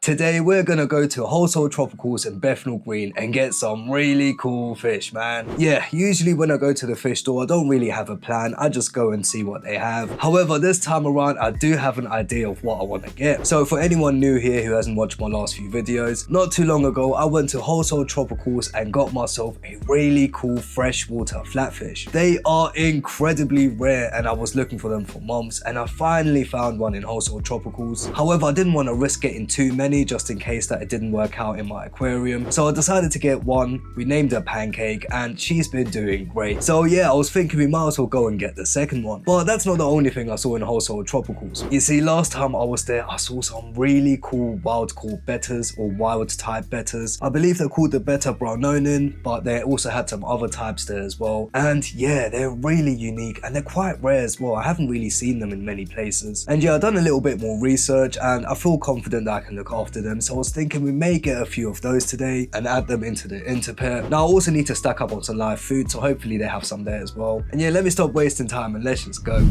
Today we're gonna go to Wholesale Tropicals in Bethnal Green and get some really cool fish, man. Yeah, usually when I go to the fish store, I don't really have a plan. I just go and see what they have. However, this time around, I do have an idea of what I want to get. So for anyone new here who hasn't watched my last few videos, not too long ago, I went to Wholesale Tropicals and got myself a really cool freshwater flatfish. They are incredibly rare and I was looking for them for months, and I finally found one in Wholesale Tropicals. However, I didn't want to risk getting too many just in case that it didn't work out in my aquarium. So I decided to get one. We named her Pancake and she's been doing great. So yeah, I was thinking we might as well go and get the second one. But that's not the only thing I saw in Wholesale Tropicals. You see, last time I was there, I saw some really cool wild caught betters or wild type betters. I believe they're called the betta brownonin, but they also had some other types there as well. And yeah, they're really unique and they're quite rare as well. I haven't really seen them in many places. And yeah, I've done a little bit more research and I feel confident that I can look after them, so I was thinking we may get a few of those today and add them into the Interpet. Now I also need to stack up on some live food, so hopefully they have some there as well. And yeah, let me stop wasting time and let's just go.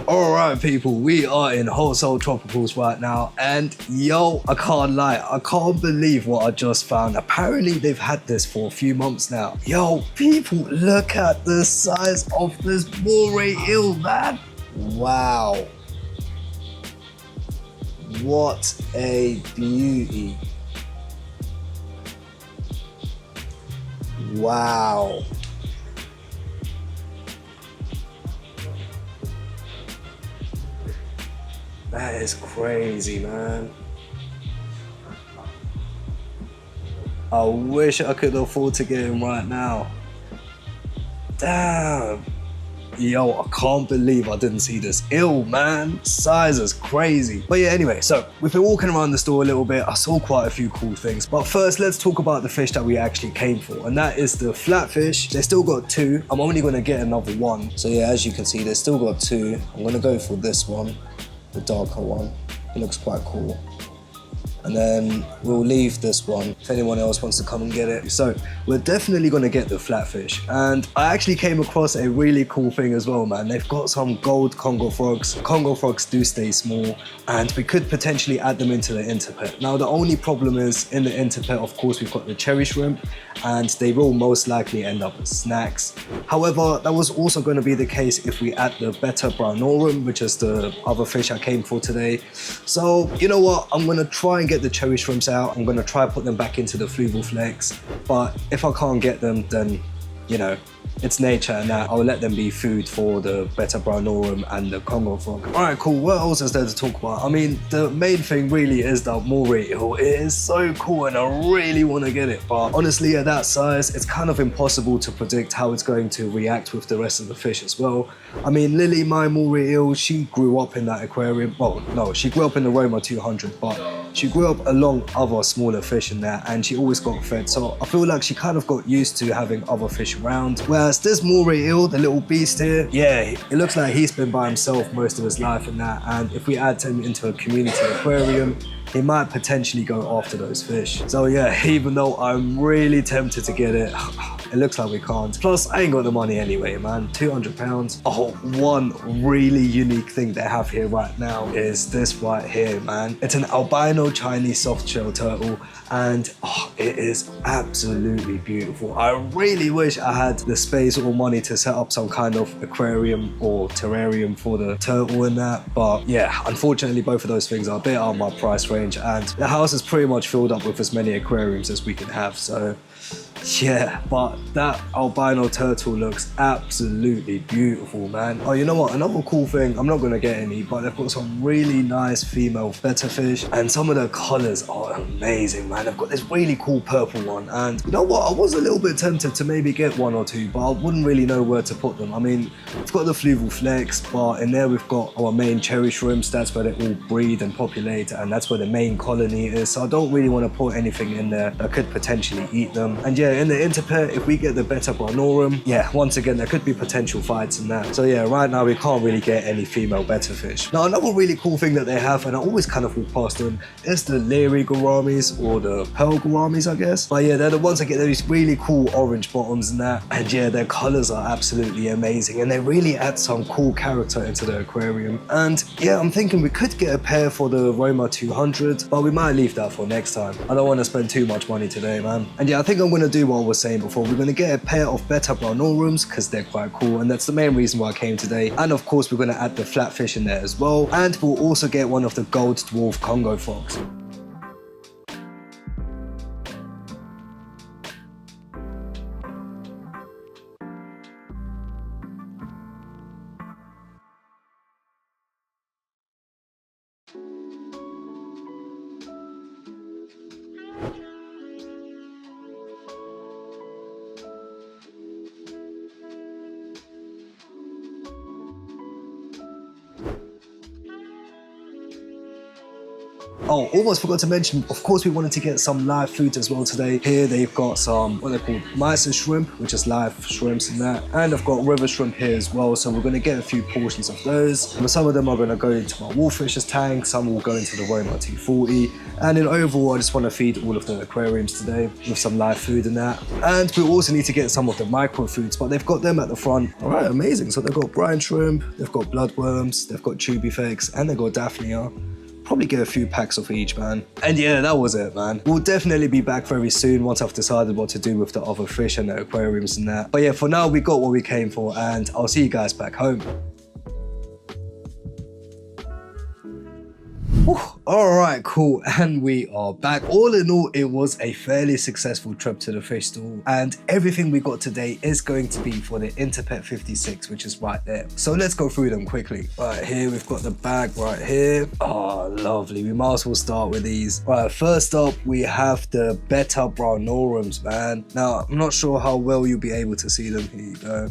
Alright people, we are in Wholesale Tropicals right now and yo, I can't lie, I can't believe what I just found. Apparently they've had this for a few months now. Yo people, look at the size of this moray eel, man. Wow. What a beauty. Wow. That is crazy, man. I wish I could afford to get him right now. Damn. Yo, I can't believe I didn't see this eel, man. Size is crazy. But yeah, anyway, so we've been walking around the store a little bit. I saw quite a few cool things. But first, let's talk about the fish that we actually came for. And that is the flatfish. They still got two. I'm only going to get another one. So yeah, as you can see, they still got two. I'm going to go for this one. The darker one. It looks quite cool. And then we'll leave this one if anyone else wants to come and get it. So we're definitely going to get the flatfish. And I actually came across a really cool thing as well, man. They've got some gold Congo frogs. Congo frogs do stay small and we could potentially add them into the Interpet. Now the only problem is in the Interpet, of course, we've got the cherry shrimp and they will most likely end up as snacks. However, that was also going to be the case if we add the betta brownorin, which is the other fish I came for today. So you know what, I'm going to try and get the cherry shrimps out. I'm going to try put them back into the Fluval flakes, but if I can't get them, then you know, it's nature and that I'll let them be food for the betta brownorum and the Congo frog. Alright, cool. What else is there to talk about? I mean, the main thing really is that moray eel. It is so cool and I really want to get it, but honestly at that size, it's kind of impossible to predict how it's going to react with the rest of the fish as well. I mean, Lily, my moray eel, she grew up in that aquarium. Well, no, she grew up in the Roma 200, but she grew up along other smaller fish in there and she always got fed. So I feel like she kind of got used to having other fish around. Whereas this moray eel, the little beast here, yeah, it looks like he's been by himself most of his life in that. And if we add him into a community aquarium, he might potentially go after those fish. So yeah, even though I'm really tempted to get it, it looks like we can't. Plus, I ain't got the money anyway, man. £200. Oh, one really unique thing they have here right now is this right here, man. It's an albino Chinese soft shell turtle and oh, it is absolutely beautiful. I really wish I had the space or money to set up some kind of aquarium or terrarium for the turtle in that. But yeah, unfortunately, both of those things are a bit out of my price range and the house is pretty much filled up with as many aquariums as we can have. So Yeah, but that albino turtle looks absolutely beautiful, man. Oh, you know what? Another cool thing, I'm not gonna get any, but they've got some really nice female betta fish, and some of the colors are amazing, man. They've got this really cool purple one, and you know what? I was a little bit tempted to maybe get one or two, but I wouldn't really know where to put them. I mean, we've got the Fluval Flex, but in there we've got our main cherry shrimps. That's where they all breed and populate, and that's where the main colony is. So I don't really want to put anything in there that could potentially eat them. And yeah, in the Interpet, if we get the Betta Brownorum, yeah, once again, there could be potential fights in that. So yeah, right now we can't really get any female betta fish. Now, another really cool thing that they have, and I always kind of walk past them, is the Leary gouramis, or the pearl gouramis, I guess. But yeah, they're the ones that get these really cool orange bottoms and that. And yeah, their colors are absolutely amazing, and they really add some cool character into the aquarium. And yeah, I'm thinking we could get a pair for the Roma 200, but we might leave that for next time. I don't want to spend too much money today, man. And yeah, I think I'm going to do what I was saying before. We're going to get a pair of Betta Brownorums because they're quite cool, and that's the main reason why I came today. And of course, we're going to add the flatfish in there as well, and we'll also get one of the gold dwarf Congo frogs. Oh, almost forgot to mention, of course, we wanted to get some live food as well today. Here they've got some, what they're called, Mysis shrimp, which is live shrimps and that. And I've got river shrimp here as well, so we're going to get a few portions of those. And some of them are going to go into my wolfish's tank, some will go into the Roma 240. And in overall, I just want to feed all of the aquariums today with some live food and that. And we also need to get some of the micro foods, but they've got them at the front. All right, amazing. So they've got brine shrimp, they've got bloodworms, they've got tubifex, and they've got daphnia. Probably get a few packs of each, man. And yeah, that was it, man. We'll definitely be back very soon once I've decided what to do with the other fish and the aquariums and that. But yeah, for now, we got what we came for, and I'll see you guys back home. All right, cool, and we are back. All in all, it was a fairly successful trip to the fish stall, and everything we got today is going to be for the Interpet 56, which is right there. So let's go through them quickly. Right here, we've got the bag right here. Oh, lovely. We might as well start with these. Right, first up, we have the Betta Brownorums, man. Now, I'm not sure how well you'll be able to see them. Here you go.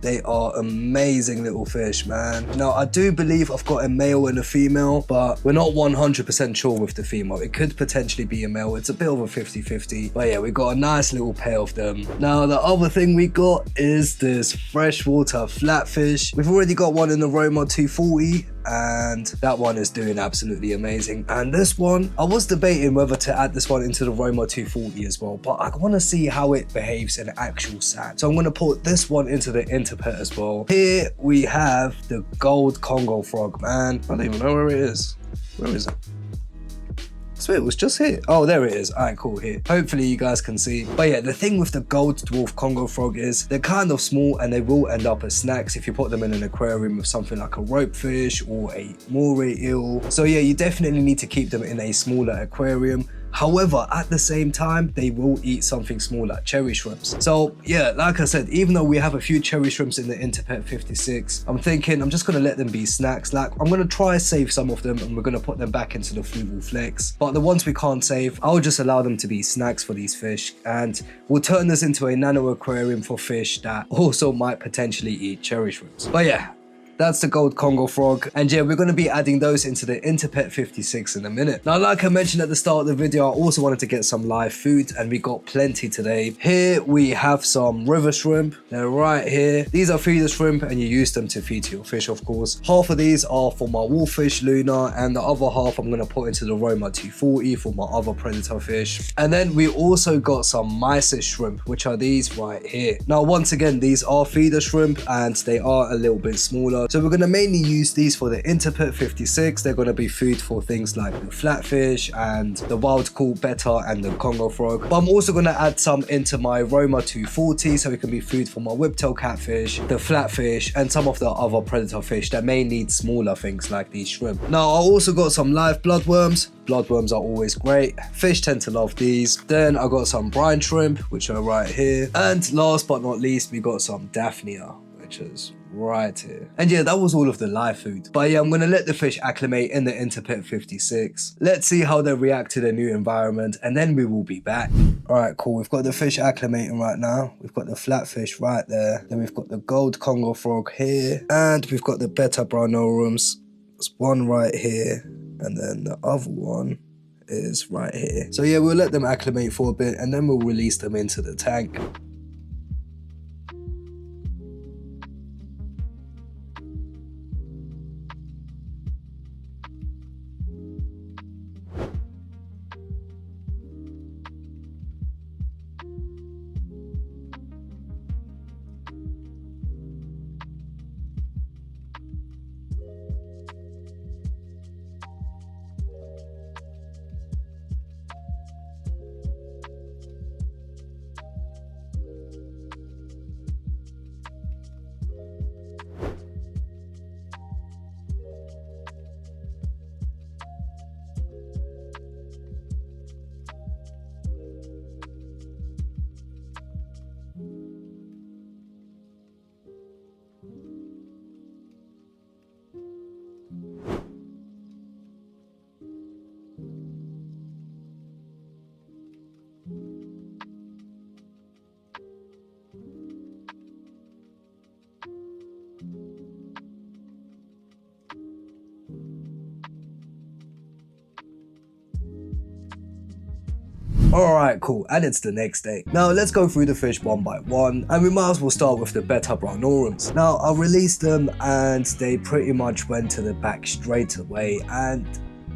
They are amazing little fish, man. Now, I do believe I've got a male and a female, but we're not 100% sure with the female. It could potentially be a male. It's a bit of a 50-50. But yeah, we got a nice little pair of them. Now, the other thing we got is this freshwater flatfish. We've already got one in the Roma 240, and that one is doing absolutely amazing. And this one, I was debating whether to add this one into the Roma 240 as well, but I want to see how it behaves in actual sand. So I'm going to put this one into the Interpet as well. Here we have the gold Congo frog, man. I don't even know where it is. Where is it? So it was just here. Oh, there it is. All right, cool, here. Hopefully you guys can see. But yeah, the thing with the gold dwarf Congo frog is they're kind of small, and they will end up as snacks if you put them in an aquarium with something like a rope fish or a moray eel. So yeah, you definitely need to keep them in a smaller aquarium. However, at the same time, they will eat something small like cherry shrimps. So yeah, like I said, even though we have a few cherry shrimps in the Interpet 56, I'm thinking I'm just gonna let them be snacks. Like, I'm gonna try save some of them, and we're gonna put them back into the Fluval Flex. But the ones we can't save, I'll just allow them to be snacks for these fish, and we'll turn this into a nano aquarium for fish that also might potentially eat cherry shrimps. But yeah, that's the gold Congo frog, and yeah, we're going to be adding those into the Interpet 56 in a minute. Now, like I mentioned at the start of the video, I also wanted to get some live food, and we got plenty today. Here we have some river shrimp. They're right here. These are feeder shrimp, and you use them to feed to your fish, of course. Half of these are for my wolfish Luna, and the other half I'm going to put into the Roma 240 for my other predator fish. And then we also got some Mysis shrimp, which are these right here. Now, once again, these are feeder shrimp, and they are a little bit smaller. water. So we're going to mainly use these for the Interpet 56. They're going to be food for things like the flatfish and the wild caught betta and the Congo frog. But I'm also going to add some into my Roma 240 so it can be food for my whiptail catfish, the flatfish, and some of the other predator fish that may need smaller things like these shrimp. Now I also got some live bloodworms. Bloodworms are always great. Fish tend to love these. Then I got some brine shrimp, which are right here. And last but not least, we got some Daphnia, which is right here. And yeah, that was all of the live food. But yeah, I'm gonna let the fish acclimate in the Interpet 56. Let's see how they react to the new environment, and then we will be back. All right, cool. We've got the fish acclimating right now. We've got the flatfish right there. Then we've got the gold Congo frog here. And we've got the betta brownorums. There's one right here. And then the other one is right here. So yeah, we'll let them acclimate for a bit and then we'll release them into the tank. Alright, cool, and it's the next day. Now let's go through the fish one by one, and we might as well start with the betta brownorums. Now I released them and they pretty much went to the back straight away, and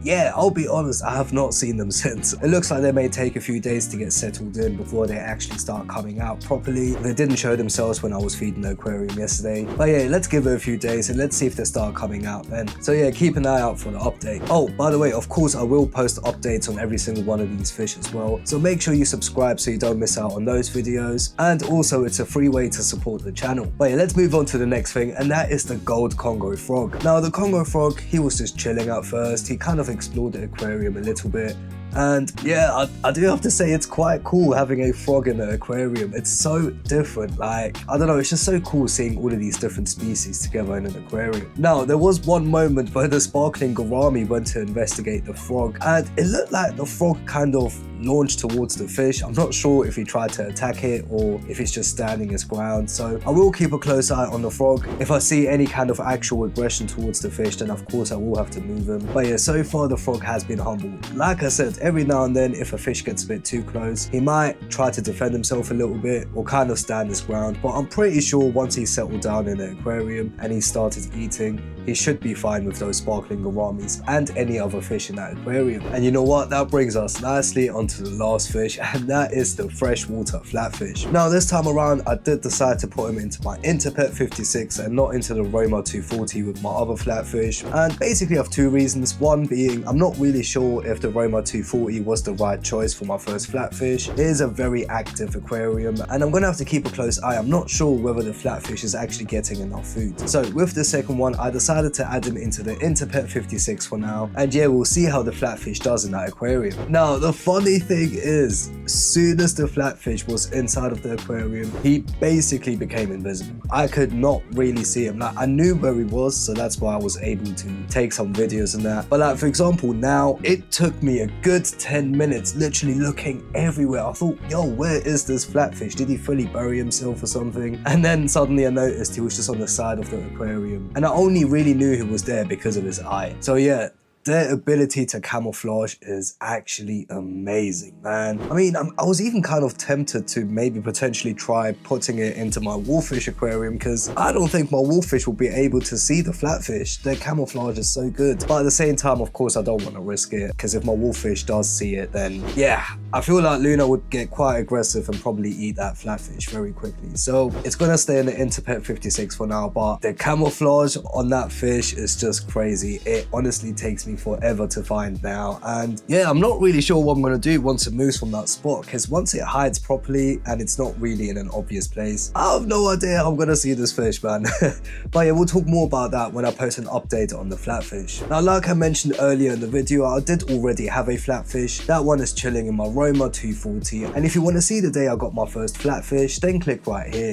yeah, I'll be honest, I have not seen them since. It looks like they may take a few days to get settled in before they actually start coming out properly. They didn't show themselves when I was feeding the aquarium yesterday. But yeah, let's give it a few days and let's see if they start coming out then. So yeah, keep an eye out for the update. Oh, by the way, of course I will post updates on every single one of these fish as well. So make sure you subscribe so you don't miss out on those videos. And also it's a free way to support the channel. But yeah, let's move on to the next thing, and that is the gold Congo frog. Now the Congo frog, he was just chilling at first. He kind of explored the aquarium a little bit, and yeah, I do have to say it's quite cool having a frog in the aquarium. It's so different, like, I don't know, it's just so cool seeing all of these different species together in an aquarium. Now there was one moment where the sparkling gourami went to investigate the frog, and it looked like the frog kind of launched towards the fish. I'm not sure if he tried to attack it or if it's just standing his ground, so I will keep a close eye on the frog. If I see any kind of actual aggression towards the fish, then of course I will have to move him. But yeah, so far the frog has been humble. Like I said, every now and then if a fish gets a bit too close, he might try to defend himself a little bit or kind of stand his ground, but I'm pretty sure once he's settled down in the aquarium and he started eating, he should be fine with those sparkling gouramis and any other fish in that aquarium. And you know what, that brings us nicely onto the last fish, and that is the freshwater flatfish. Now this time around I did decide to put him into my Interpet 56 and not into the Roma 240 with my other flatfish, and basically I have two reasons. One being I'm not really sure if the Roma 240 was the right choice for my first flatfish. It is a very active aquarium and I'm gonna have to keep a close eye. I'm not sure whether the flatfish is actually getting enough food. So with the second one I decided to add him into the Interpet 56 for now, and yeah, we'll see how the flatfish does in that aquarium. Now the funny thing is, as soon as the flatfish was inside of the aquarium, he basically became invisible. I could not really see him. Like, I knew where he was, so that's why I was able to take some videos and that. But like, for example, now it took me a good 10 minutes literally looking everywhere. I thought, yo, where is this flatfish? Did he fully bury himself or something? And then suddenly I noticed he was just on the side of the aquarium, and I only really knew he was there because of his eye. So yeah, their ability to camouflage is actually amazing, man. I mean, I was even kind of tempted to maybe potentially try putting it into my wolffish aquarium, because I don't think my wolffish will be able to see the flatfish. Their camouflage is so good. But at the same time, of course, I don't want to risk it, because if my wolffish does see it, then yeah, I feel like Luna would get quite aggressive and probably eat that flatfish very quickly. So it's gonna stay in the Interpet 56 for now, but the camouflage on that fish is just crazy. It honestly takes me forever to find now. And yeah, I'm not really sure what I'm gonna do once it moves from that spot, because once it hides properly and it's not really in an obvious place, I have no idea how I'm gonna see this fish, man. But yeah, we'll talk more about that when I post an update on the flatfish. Now, like I mentioned earlier in the video, I did already have a flatfish. That one is chilling in my Roma 240. And if you want to see the day I got my first flatfish, then click right here.